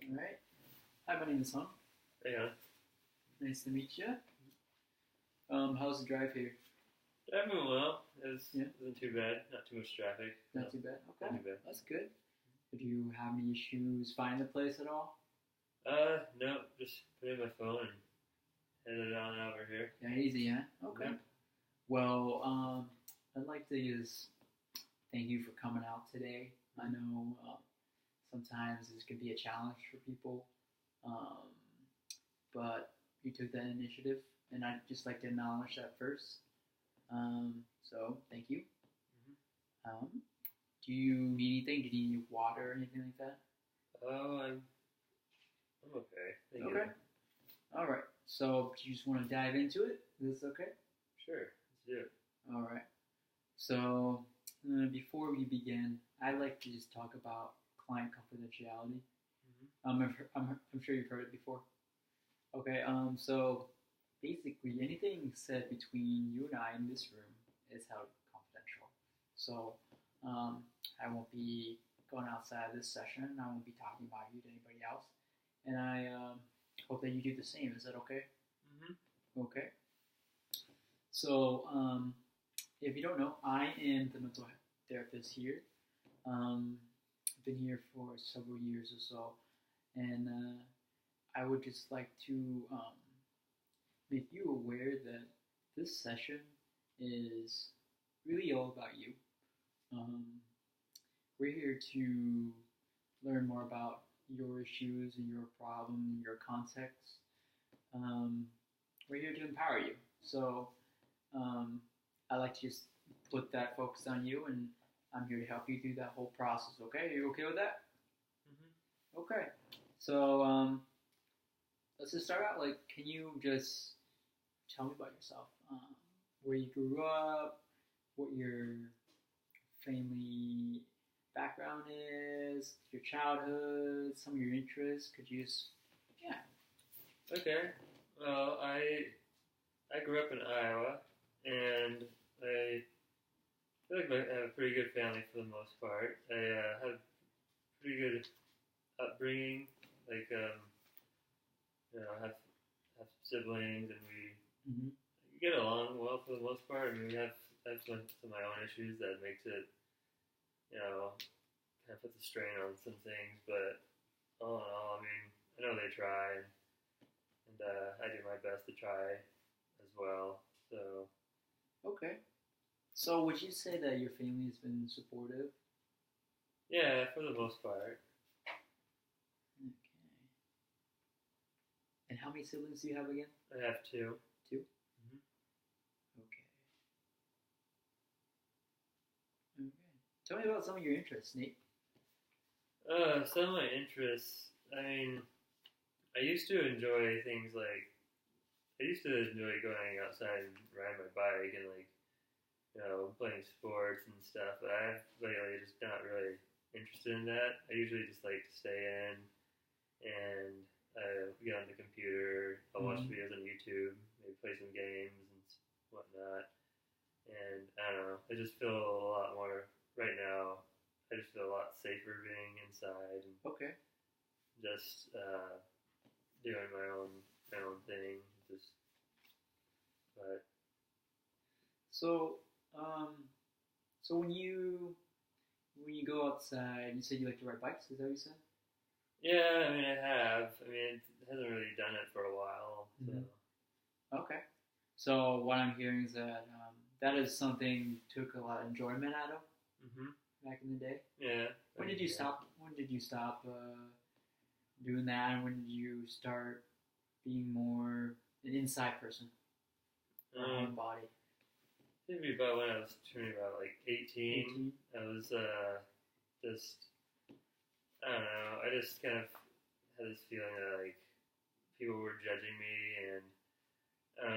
All right. Hi, my name is Hung. Yeah. Nice to meet you. How's the drive here? Driving well. Yeah. Wasn't too bad. Not too much traffic. Not too bad. Okay. Not too bad. That's good. Did you have any issues finding the place at all? No. Just put in my phone and headed on over here. Yeah, easy, huh? Okay. Yeah. Well, I'd like to just thank you for coming out today. I know sometimes this could be a challenge for people, but you took that initiative, and I'd just like to acknowledge that first. So thank you. Mm-hmm. Do you need anything? Do you need water or anything like that? Oh, I'm okay. Thank you. Okay. All right. So do you just want to dive into it? Is this okay? Sure. Let's do it. All right. So before we begin, I'd like to just talk about client confidentiality. I'm sure you've heard it before. Okay. So basically, anything said between you and I in this room is held confidential. So I won't be going outside this session. I won't be talking about you to anybody else. And I hope that you do the same. Is that okay? Mm-hmm. Okay. So if you don't know, I am the mental health therapist here. I've been here for several years or so, and I would just like to make you aware that this session is really all about you. We're here to learn more about your issues and your problem and your context. We're here to empower you. So I like to just put that focus on you, and I'm here to help you through that whole process. Okay, are you okay with that? Mm-hmm. Okay. So let's just start out. Like, can you just tell me about yourself? Where you grew up, what your family background is, your childhood, some of your interests. Could you just, yeah. Okay. Well, I grew up in Iowa, and I feel like I have a pretty good family for the most part. I have pretty good upbringing. Like, have siblings, and we get along well for the most part. I mean, I have some of my own issues that makes it, kind of puts a strain on some things. But all in all, I mean, I know they try, and I do my best to try as well. So. Okay. So would you say that your family has been supportive? Yeah, for the most part. Okay. And how many siblings do you have again? I have two. Two? Mm-hmm. Okay. Okay. Tell me about some of your interests, Nate. Some of my interests, I mean, I used to enjoy things like, I used to enjoy going outside and riding my bike and playing sports and stuff, but I've lately just not really interested in that. I usually just like to stay in and get on the computer, I'll watch videos on YouTube, maybe play some games and whatnot. And I don't know, I just feel a lot more, right now, I just feel a lot safer being inside and Okay. just doing my own thing. But So when you go outside, you said you like to ride bikes. Is that what you said? yeah, I mean, I have. I mean, it hasn't really done it for a while. So. Okay. So what I'm hearing is that that is something you took a lot of enjoyment out of back in the day. Yeah. When did you stop? When did you stop doing that? And when did you start being more an inside person, body? Maybe about when I was turning about like 18. I was just, I don't know, I just kind of had this feeling that like people were judging me, and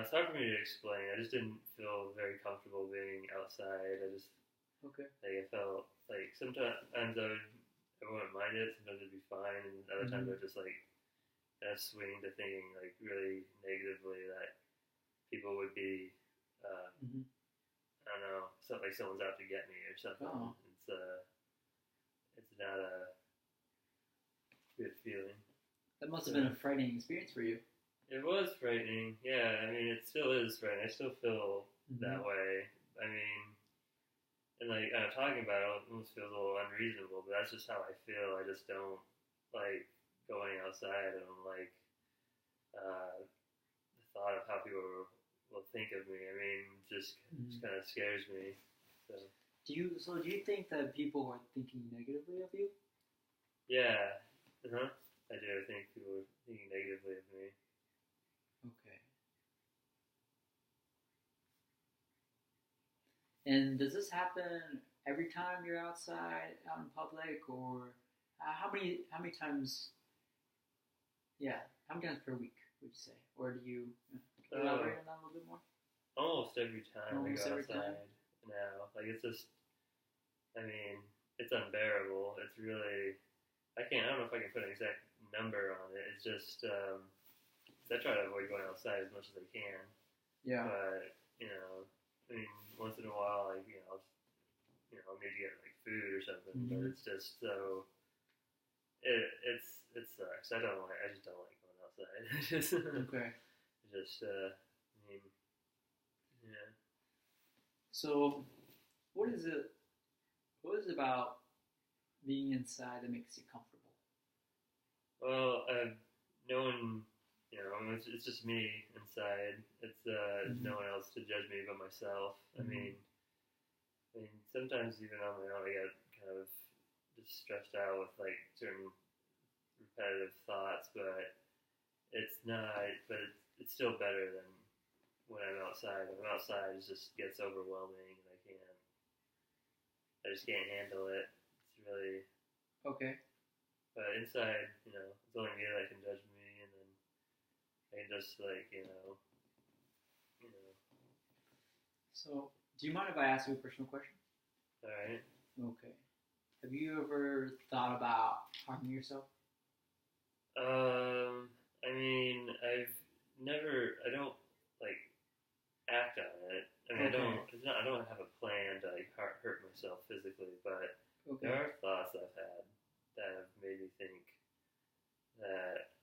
it's hard for me to explain. I just didn't feel very comfortable being outside. I just I felt like sometimes I wouldn't mind it, sometimes it'd be fine, and other times I'd just like kind of swing to thinking like really negatively that people would be I don't know, something like someone's out to get me or something. It's not a good feeling. That must have been a frightening experience for you. It was frightening. Yeah, I mean, it still is frightening. I still feel that way. I mean, and like talking about it almost feels a little unreasonable, but that's just how I feel. I just don't like going outside. I don't like the thought of how people will think of me. I mean, just kind of scares me. So. Do you think that people are thinking negatively of you? Yeah. I do. I think people are thinking negatively of me. Okay. And does this happen every time you're outside, out in public, or how many times? Yeah, how many times per week would you say, or do you elaborate on that a little bit more? Almost every time I go outside time? now. Like it's just, I mean, it's unbearable. It's really, I don't know if I can put an exact number on it. It's just, I try to avoid going outside as much as I can. Yeah. But, I mean, once in a while, like, I'll maybe get like food or something, but it's just so, it sucks. I just don't like going outside. Okay. I mean, yeah. So, what is it about being inside that makes you comfortable? Well, no one, it's just me inside. It's no one else to judge me but myself. I mean, sometimes even on my own, I get kind of just stressed out with like certain repetitive thoughts, but it's still better than when I'm outside. When I'm outside, it just gets overwhelming, and I just can't handle it. It's really okay. But inside, it's only me that can judge me, and then I can just So, do you mind if I ask you a personal question? All right. Okay. Have you ever thought about harming yourself? I mean, I don't like act on it. I mean, okay. I don't have a plan to like hurt myself physically, but there are thoughts I've had that have made me think that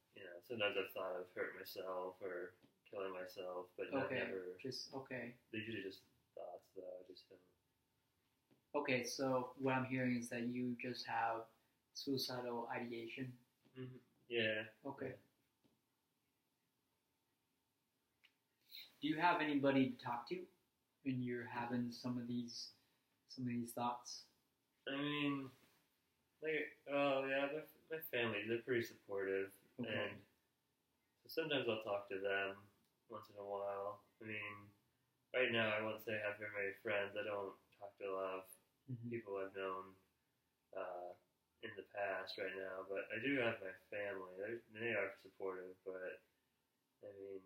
sometimes I've thought of hurting myself or killing myself, but never. They're usually just thoughts, though. I just don't. Okay, so what I'm hearing is that you just have suicidal ideation. Mm-hmm. Yeah. Okay. Yeah. Do you have anybody to talk to when you're having some of these thoughts? I mean, my family, they're pretty supportive, and so sometimes I'll talk to them once in a while. I mean, right now I won't say I have very many friends. I don't talk to a lot of people I've known in the past right now, but I do have my family. They are supportive, but I mean,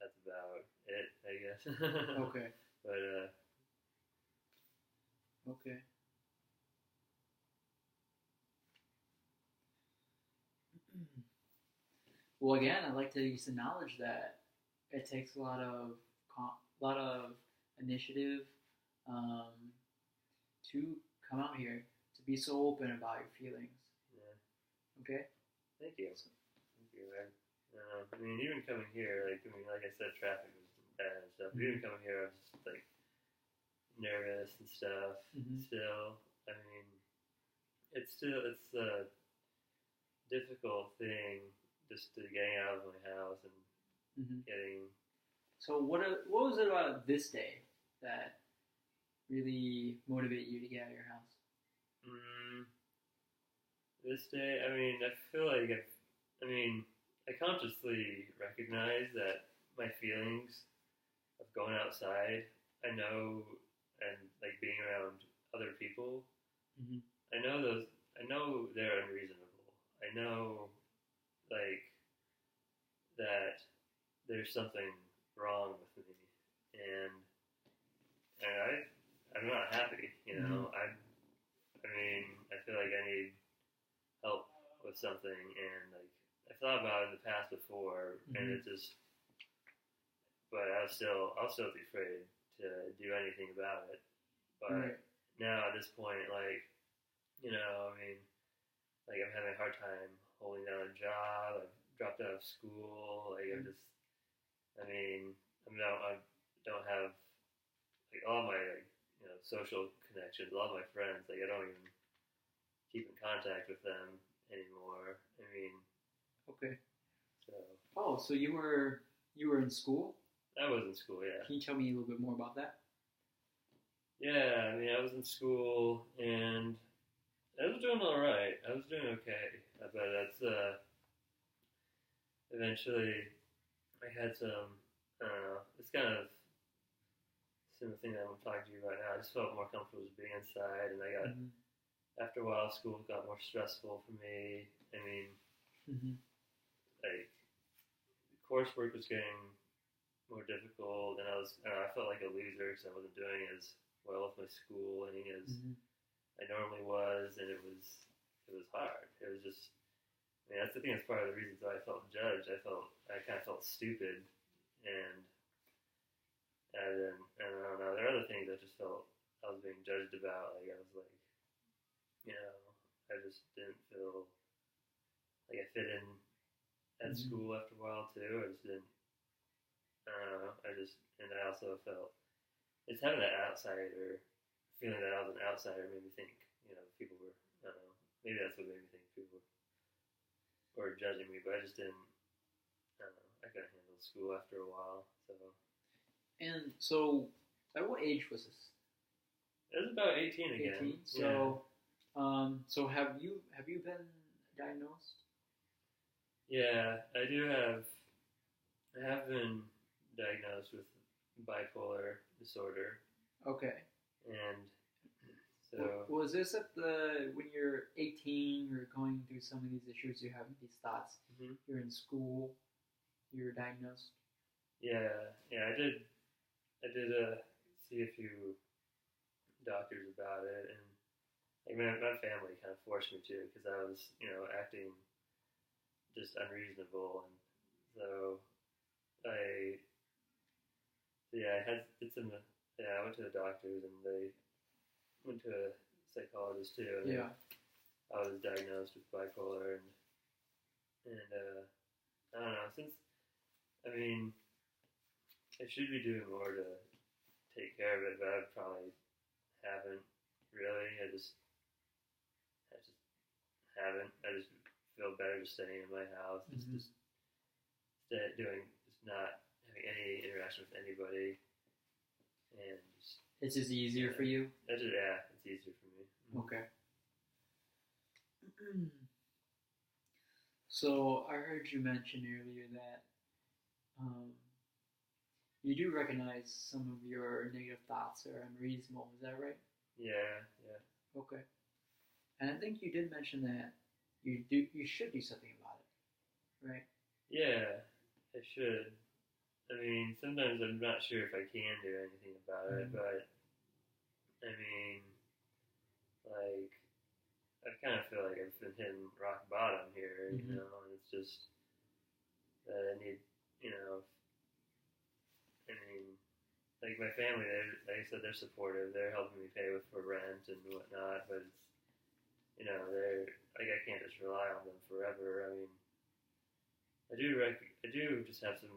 that's about it, I guess. Okay. But okay. Well, again, I'd like to just acknowledge that it takes a lot of initiative to come out here, to be so open about your feelings. Yeah. Okay. Thank you. Thank you. I mean, even coming here, like I said, traffic was bad and stuff. But even coming here, I was just like nervous and stuff. Still, I mean, it's a difficult thing just to getting out of my house and getting. So what was it about this day that really motivated you to get out of your house? This day, I mean, I feel like I consciously recognize that my feelings of going outside, I know, and like being around other people, I know they're unreasonable. I know, like, that there's something wrong with me, and I'm not happy, I mean, I feel like I need help with something, and like I've thought about it in the past before, and it just, but I'll still be afraid to do anything about it. But now at this point, like, I mean, like I'm having a hard time holding down a job. I've dropped out of school. Like I'm just, I mean, I don't have like all my like, social connections, all my friends. Like I don't even keep in contact with them anymore. I mean, Okay. so Oh, so you were in school? I was in school, yeah. Can you tell me a little bit more about that? Yeah, I mean, I was in school and I was doing all right. I was doing okay, but that's eventually I had some. I don't know. It's kind of similar thing that I'm talking to you about now. I just felt more comfortable just being inside, and I got after a while, school got more stressful for me. I mean, like coursework was getting more difficult, and I felt like a loser because I wasn't doing as well with my schooling as I normally was, and it was hard. It was just, I mean, that's the thing. That's part of the reasons why I felt judged. I kind of felt stupid, and then I don't know. There are other things I just felt I was being judged about. Like I was like, I just didn't feel like I fit in at school after a while too. I just didn't. I don't know. And I also felt it's having that outsider feeling that I was an outsider made me think, people were, I don't know, maybe that's what made me think people were judging me, but I just didn't, I don't know, I couldn't handle school after a while, so. And so, at what age was this? It was about 18 again. 18? So, so have you been diagnosed? Yeah, I have been diagnosed with bipolar disorder. Okay. And so was this when you're 18, you're going through some of these issues, you're having these thoughts, you're in school, you're diagnosed? Yeah, I did see a few doctors about it, and like my family kind of forced me to because I was, acting just unreasonable, and so I went to the doctors, and they went to a psychologist too. And I was diagnosed with bipolar, and I don't know. I mean, I should be doing more to take care of it, but I probably haven't really. I just haven't. I just feel better just staying in my house, just not having any interaction with anybody, and it's just easier for you. It's easier for me. Okay. So I heard you mention earlier that you do recognize some of your negative thoughts are unreasonable. Is that right? Yeah. Okay. And I think you did mention that you should do something about it, right? Yeah, I should. I mean, sometimes I'm not sure if I can do anything about it, but I mean, like, I kind of feel like I've been hitting rock bottom here, and it's just that I need, I mean, like my family, like I said, they're supportive. They're helping me pay for rent and whatnot, but it's, they're like I can't just rely on them forever. I mean, I do just have to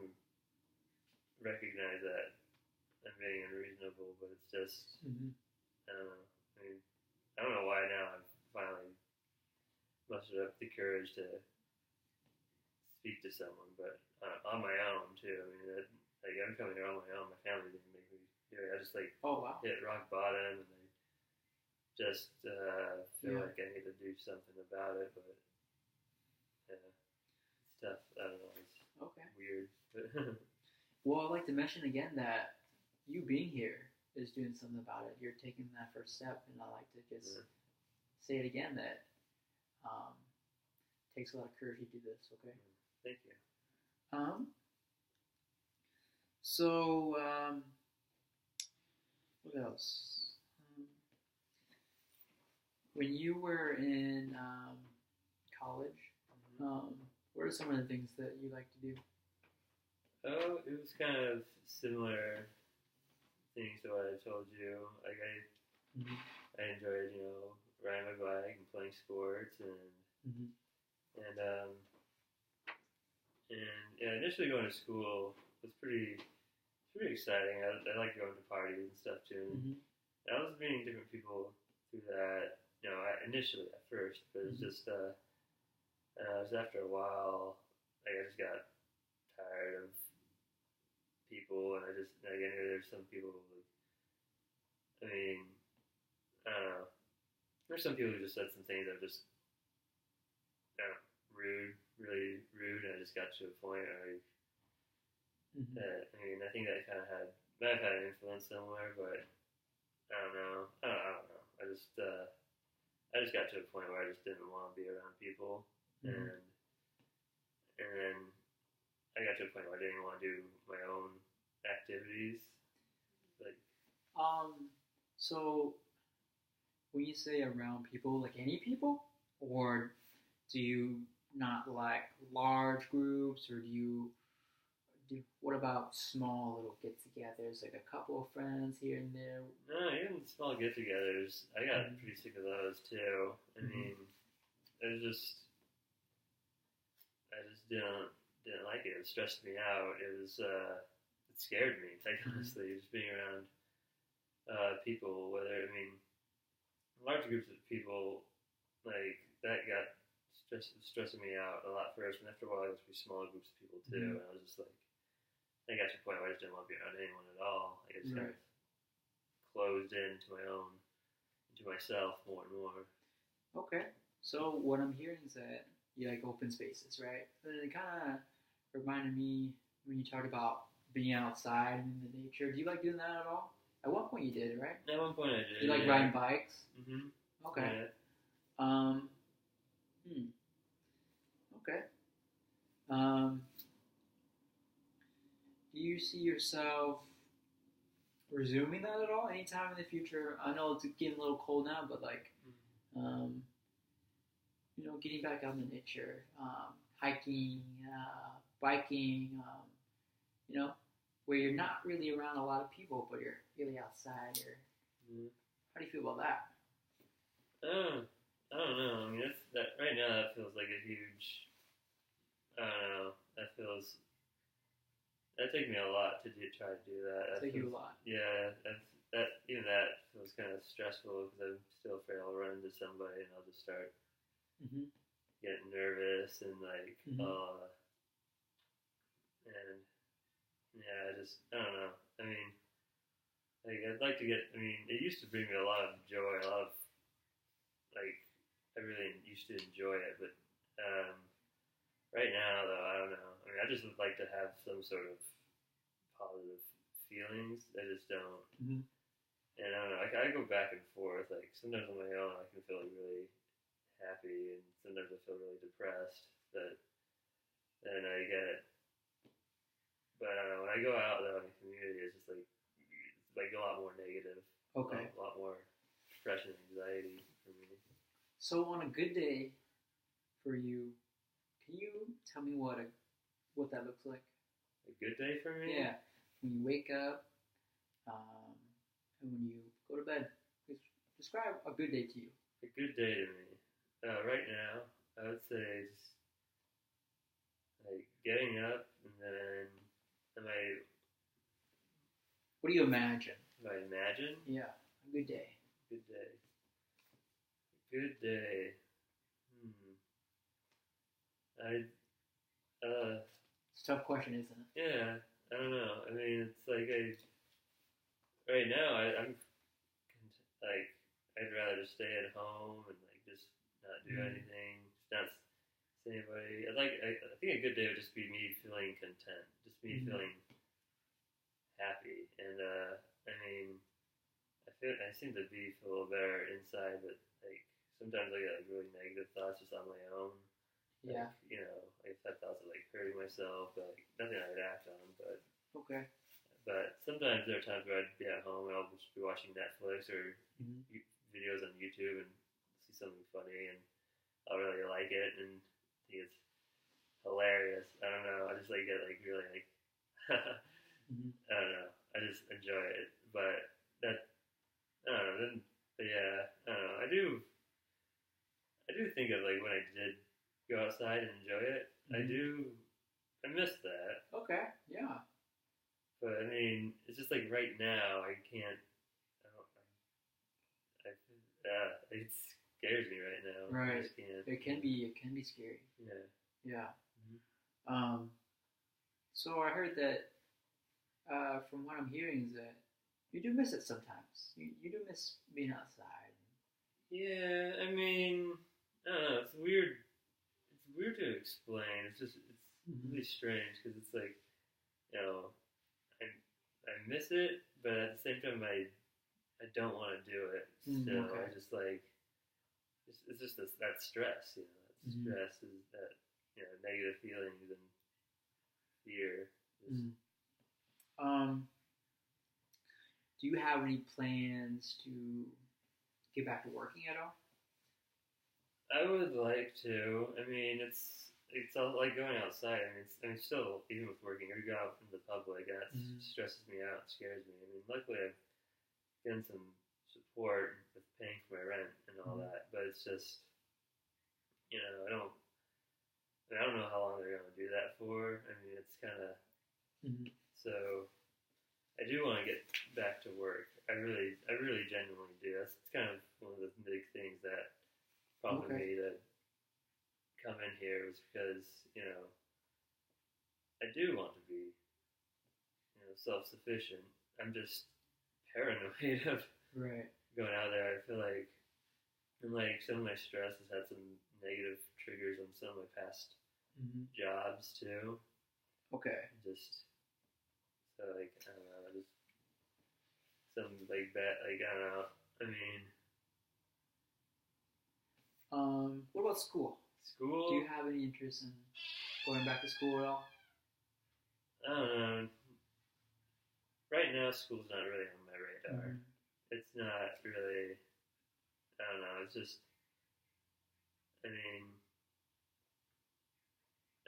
recognize that I'm being unreasonable, but it's just I don't know. I mean, I don't know why now I've finally mustered up the courage to speak to someone, but on my own too. I mean, I'm coming here on my own. My family didn't make me do it. I just hit rock bottom, and I just feel like I need to do something about it. But it's tough. I don't know. It's weird. Well, I'd like to mention again that you being here is doing something about it. You're taking that first step, and I like to just say it again that it takes a lot of courage to do this. Okay. Thank you. So what else? When you were in college, what are some of the things that you like to do? Oh, it was kind of similar things to what I told you. Like I enjoyed, riding my bike and playing sports, and and yeah, initially going to school was pretty exciting. I like going to parties and stuff too. Mm-hmm. And I was meeting different people through that. Initially at first, but it's just it was after a while. Like I just got tired of people, and I knew there's some people. I mean, I don't know. There's some people who just said some things that were just rude, really rude, and I just got to a point where I think that kind of might have had an influence somewhere, but I don't know. I don't know. I just got to a point where I just didn't want to be around people, and then I got to a point where I didn't want to do my own activities. Like, so when you say around people, like any people, or do you not like large groups, or what about small little get-togethers, like a couple of friends here and there? No, even small get-togethers, I got pretty sick of those too. I mean, I just didn't like it. It stressed me out. It scared me. Like honestly, just being around people. Large groups of people, like that got stressing me out a lot first, and after a while, I got to be smaller groups of people too. And I was just like, I got to a point where I just didn't want to be around anyone at all. I just kind of closed into myself more and more. Okay, so what I'm hearing is that you like open spaces, right? But it kind of reminded me when you talked about being outside in the nature. Do you like doing that at all? At one point you did, right? At one point I did. You like riding bikes? Mm-hmm. Okay. Yeah. Okay. Do you see yourself resuming that at all anytime in the future? I know it's getting a little cold now, but like, getting back out in the nature, hiking, biking, where you're not really around a lot of people, but you're really outside. How do you feel about that? I don't know. I mean, that right now that feels like a huge. I don't know. That takes me a lot to try to do that. Take you a lot. Yeah, even that feels kind of stressful because I'm still afraid I'll run into somebody and I'll just start getting nervous and like, and yeah, I don't know. I mean, like I'd like to get. I mean, it used to bring me a lot of joy, like I really used to enjoy it, but right now though, I don't know. I mean, I just would like to have some sort of positive feelings. I just don't. And I don't know. I go back and forth. Like sometimes on my own, I can feel really happy, and sometimes I feel really depressed. But then But I don't know. When I go out though in the community, it's just like a lot more negative. Okay. A lot more depression and anxiety for me. So on a good day for you, can you tell me what that looks like? A good day for me? Yeah. When you wake up, and when you go to bed. Describe a good day to you. A good day to me. Right now, I would say just like getting up and then What do you imagine? Do I imagine? Yeah, a good day. Good day. Good day. It's a tough question, isn't it? Yeah, I don't know. I mean, it's like right now I'm like I'd rather just stay at home and like just not do anything, just not see anybody. I think a good day would just be me feeling content, just me feeling happy, and I mean, I seem to feel a little better inside, but like sometimes I get like really negative thoughts just on my own. Yeah. Like, I have thoughts of like hurting myself, but like nothing I would act on. But okay. But sometimes there are times where I'd be at home and I'll just be watching Netflix or videos on YouTube and see something funny, and I'll really like it and think it's hilarious. I don't know. I just like get like really like I don't know. I just enjoy it. But that I don't know. But yeah, I don't know. I do think of like when I did go outside and enjoy it. I miss that. Okay. Yeah. But I mean, it's just like right now, I can't. I don't. It scares me right now. Right. I just can't. It can be scary. Yeah. Yeah. Mm-hmm. So I heard that. From what I'm hearing, is that you do miss it sometimes. You do miss being outside. Yeah. I mean, I don't know. It's weird. It's weird to explain. It's really strange because it's like, you know, I miss it, but at the same time, I don't want to do it. Still, Okay. I just like it's just that stress. You know, that stress is that negative feelings and fear. Do you have any plans to get back to working at all? I would like to. I mean, it's all like going outside. I mean, still, even with working, if you go out in the public, that stresses me out, scares me. I mean, luckily I've gotten some support with paying for my rent and all that, but it's just, I don't know how long they're going to do that for. I mean, it's kind of so. I do want to get back to work. I really genuinely do. It's kind of one of the big things that prompted me to come in here was because, I do want to be, self-sufficient. I'm just paranoid of going out there. I feel like, some of my stress has had some negative triggers on some of my past jobs too. Okay. Just so I don't know, just some bad, I don't know. I mean, what about school? School? Do you have any interest in going back to school at all? I don't know. Right now, school's not really on my radar. It's not really. I don't know. It's just. I mean,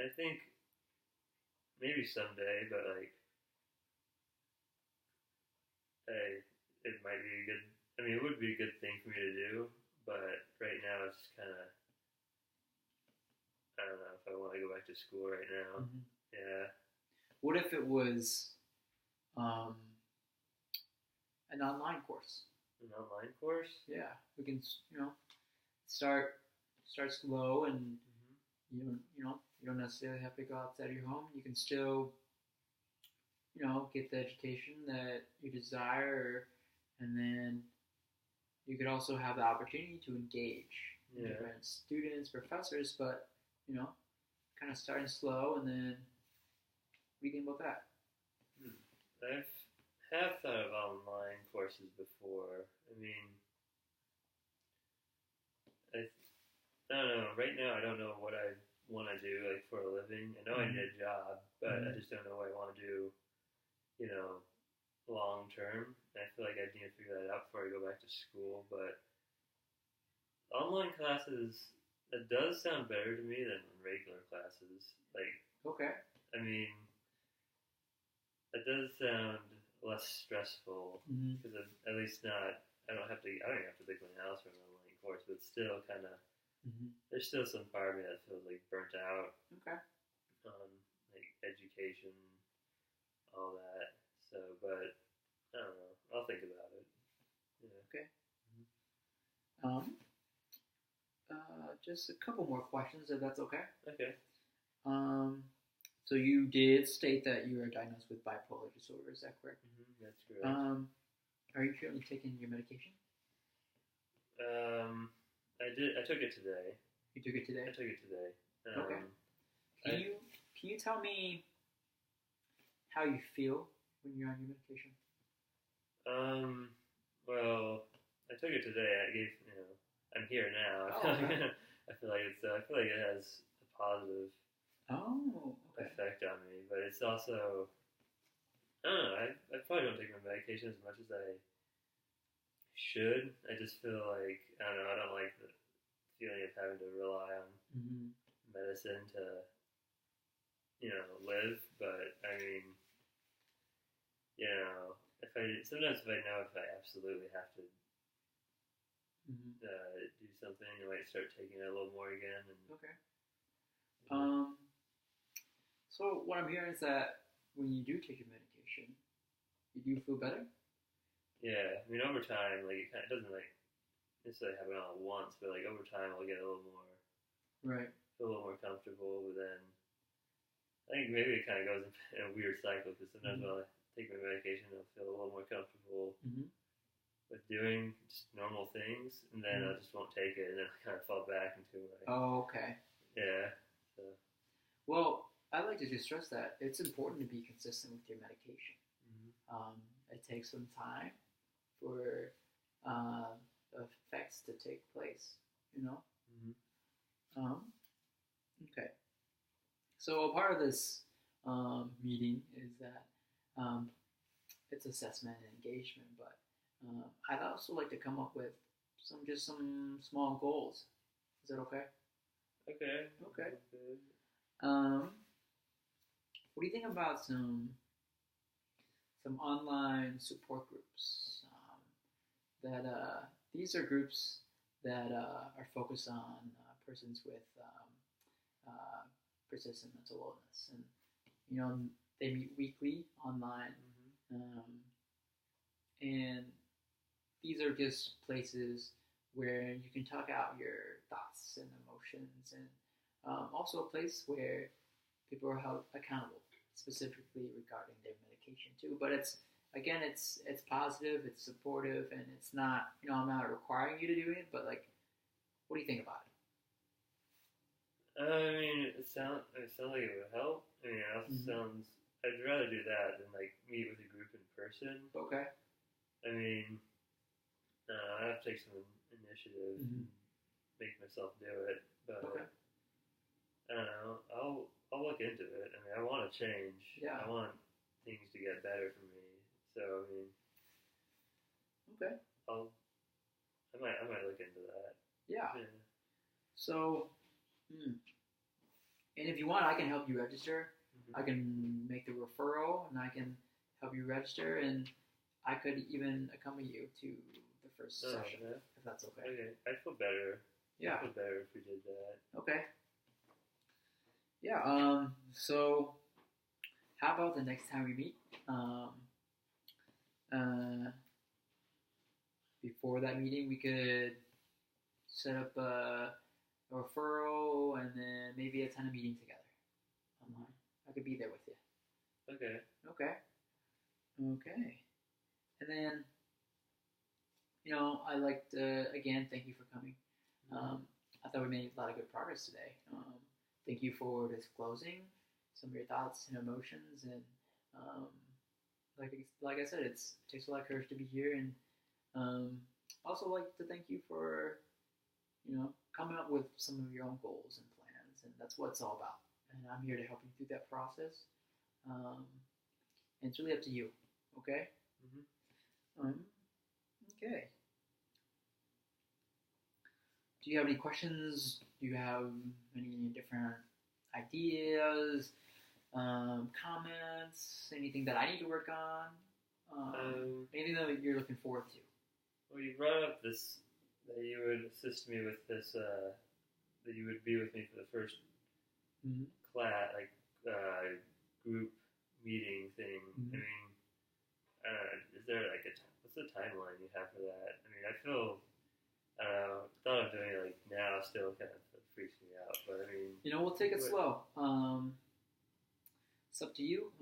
I think maybe someday, but it might be a good. I mean, it would be a good thing for me to do, but right now it's kind of. I don't know if I want to go back to school right now. Yeah. What if it was an online course? An online course? Yeah, we can start slow, and you don't necessarily have to go outside of your home. You can still get the education that you desire, and then you could also have the opportunity to engage different students, professors, but kind of starting slow, and then what do you think about that? I have thought of online courses before. I mean, I don't know. Right now, I don't know what I want to do for a living. I know I need a job, but I just don't know what I want to do. Long term. I feel like I need to figure that out before I go back to school. But online classes, it does sound better to me than regular classes. Okay. I mean, it does sound less stressful because at least not. I don't even have to leave my house for an online course, but still kind of. There's still some part of me that feels burnt out. Okay. On education, all that. So, but I don't know. I'll think about it. Yeah. Okay. Just a couple more questions, if that's okay. Okay. So you did state that you are diagnosed with bipolar disorder. Is that correct? That's correct. Are you currently taking your medication? I did. I took it today. You took it today? I took it today. Okay. Can you tell me how you feel when you're on your medication? Well, I took it today. I'm here now. I feel like it has a positive effect on me, but it's also, I don't know. I probably don't take my medication as much as I should. I just feel like I don't know. I don't like the feeling of having to rely on medicine to live. But I mean, sometimes if I know if I absolutely have to do something, I might start taking it a little more again. And okay. Um, so what I'm hearing is that when you do take your medication, you do feel better. Yeah, I mean, over time, like it doesn't like necessarily happen all at once, but like over time, I'll get a little more, Right. feel a little more comfortable. But then I think maybe it kind of goes in a weird cycle because sometimes when I take my medication, I'll feel a little more comfortable with doing just normal things, and then I just won't take it, and then I kind of fall back into like, Oh, okay. yeah. So. Well, I'd like to just stress that it's important to be consistent with your medication. It takes some time for effects to take place, you know? Okay. So a part of this meeting is that it's assessment and engagement, but I'd also like to come up with some small goals. Is that okay? Okay. Okay. What do you think about some online support groups? That these are groups that are focused on persons with persistent mental illness, and you know they meet weekly online, and these are just places where you can talk out your thoughts and emotions, and also a place where people are held accountable, specifically regarding their medication too. But it's positive, it's supportive, and it's not, I'm not requiring you to do it, but like, what do you think about it? I mean, it sounds like it would help. I mean, it also sounds. I'd rather do that than like meet with a group in person. Okay. I mean, I have to take some initiative, and make myself do it. But okay. I don't know. I'll look into it. I mean, I want to change. Yeah. I want things to get better for me. So I mean. Okay. I might look into that. Yeah. So. And if you want, I can help you register. I can make the referral, and I can help you register, and I could even accompany you to the first session, if that's okay. Okay, I feel better. Yeah. I feel better if we did that. Okay. Yeah. So, how about the next time we meet? Before that meeting, we could set up a referral, and then maybe attend a meeting together online. I could be there with you. Okay. And then, I'd like to, again, thank you for coming. I thought we made a lot of good progress today. Thank you for disclosing some of your thoughts and emotions. And like I said, it takes a lot of courage to be here. And also like to thank you for, coming up with some of your own goals and plans. And that's what it's all about. And I'm here to help you through that process. And it's really up to you. Okay? Okay. Do you have any questions? Do you have any different ideas, comments, anything that I need to work on? Anything that you're looking forward to? Well, you brought up this, that you would assist me with this, that you would be with me for the first class, group meeting thing. I mean, is there like what's the timeline you have for that? I mean, I feel, thought of doing it like now still kind of freaks me out, but I mean, we'll take it slow. It's up to you.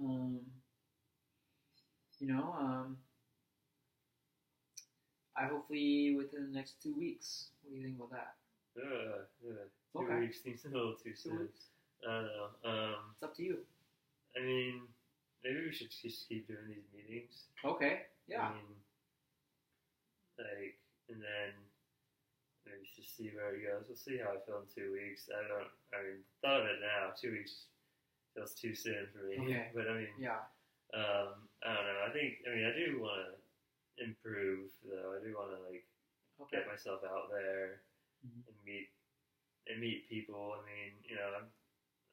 I hopefully within the next 2 weeks. What do you think about that? 2 weeks seems a little too soon. I don't know. It's up to you. I mean, maybe we should just keep doing these meetings. Okay. Yeah. I mean, and then maybe just see where it goes. We'll see how I feel in 2 weeks. Thought of it now. 2 weeks feels too soon for me. Okay. But I mean, yeah. I don't know. I do want to improve, though. I do want to get myself out there and meet people. I mean,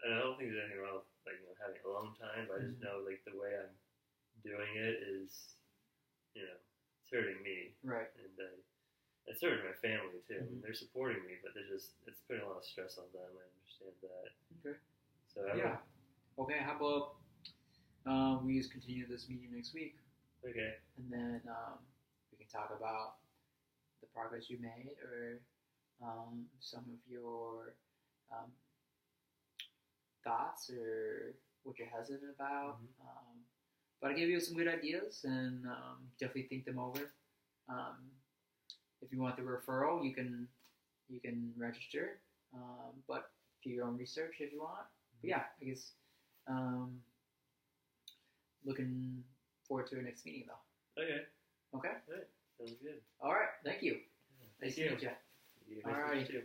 I don't think there's anything wrong with having alone time, but I just know the way I'm doing it is, it's hurting me. Right. And it's hurting my family too. I mean, they're supporting me, but it's putting a lot of stress on them. I understand that. Okay. So Yeah. Okay. How about we just continue this meeting next week, Okay. and then we can talk about the progress you made, or some of your um, thoughts, or what you're hesitant about. But I gave you some good ideas, and definitely think them over. If you want the referral, you can register, but do your own research if you want. But yeah, I guess looking forward to our next meeting though. Okay. Okay. All right. Sounds good. All right. Thank you. Thank Nice you. to meet you. You All right. too.